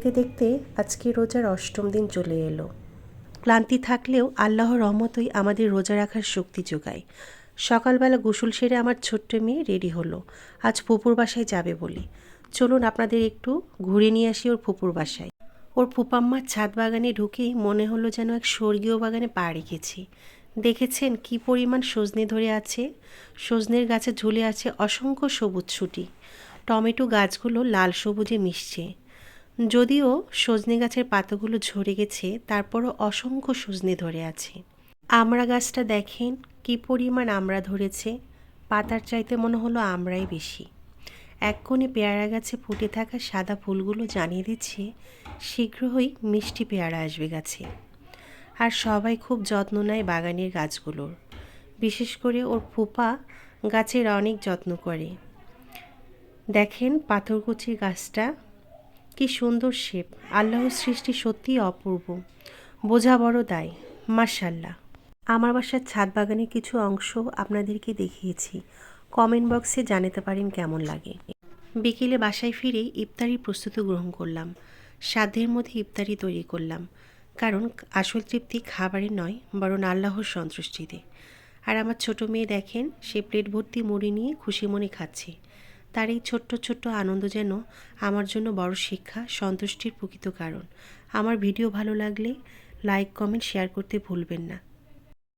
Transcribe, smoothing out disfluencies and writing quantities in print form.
দেখতে দেখতে আজকে রোজার অষ্টম দিন চলে এলো। ক্লান্তি থাকলেও আল্লাহর রহমতই আমাদের রোজা রাখার শক্তি যোগায়। সকালবেলা গোসল সেরে আমার ছোট্ট মেয়ে রেডি হলো আজ ফুপুর বাসায় যাবে বলে। চলুন আপনাদের একটু ঘুরে নিয়ে আসি ওর ফুপুর বাসায়। ওর ফুপাম্মার ছাদ বাগানে ঢুকেই মনে হলো যেন এক স্বর্গীয় বাগানে পা রেখেছি। দেখেছেন কি পরিমাণ সজনে ধরে আছে। সজনের গাছে ঝুলে আছে অসংখ্য সবুজ ছুটি। টমেটো গাছগুলো লাল সবুজে মিশছে। যদিও সজনে গাছের পাতাগুলো ঝরে গেছে, তারপরও অসংখ্য সজনে ধরে আছে। আমড়া গাছটা দেখেন কি পরিমাণ আমড়া ধরেছে। পাতার চাইতে মনে হলো আমড়াই বেশি। এক কোণে পেয়ারা গাছে ফুটে থাকা সাদা ফুলগুলো জানিয়ে দিচ্ছে শীঘ্রই মিষ্টি পেয়ারা আসবে গাছে। আর সবাই খুব যত্ন নেয় বাগানের গাছগুলোর। বিশেষ করে ওর ফুপা গাছের অনেক যত্ন করে। দেখেন পাথরকুচির গাছটা কি সুন্দর শেপ। আল্লাহর সৃষ্টি সত্যিই অপূর্ব, বোঝা বড় দায়। মাশাআল্লাহ। আমার বাসার ছাদ বাগানের কিছু অংশ আপনাদেরকে দেখিয়েছি। কমেন্ট বক্সে জানাতে পারেন কেমন লাগে। বিকেলে বাসায় ফিরে ইফতারির প্রস্তুতি গ্রহণ করলাম। সাধ্যের মধ্যে ইফতারি তৈরি করলাম, কারণ আসল তৃপ্তি খাবারে নয় বরং আল্লাহর সন্তুষ্টিতে। আর আমার ছোট মেয়ে দেখেন, সে প্লেট ভর্তি মুড়ি নিয়ে খুশি মনে খাচ্ছে। তার এই ছোট্ট ছোট্ট আনন্দ যেন আমার জন্য বড় শিক্ষা, সন্তুষ্টির প্রকৃত কারণ। আমার ভিডিও ভালো লাগলে লাইক, কমেন্ট, শেয়ার করতে ভুলবেন না।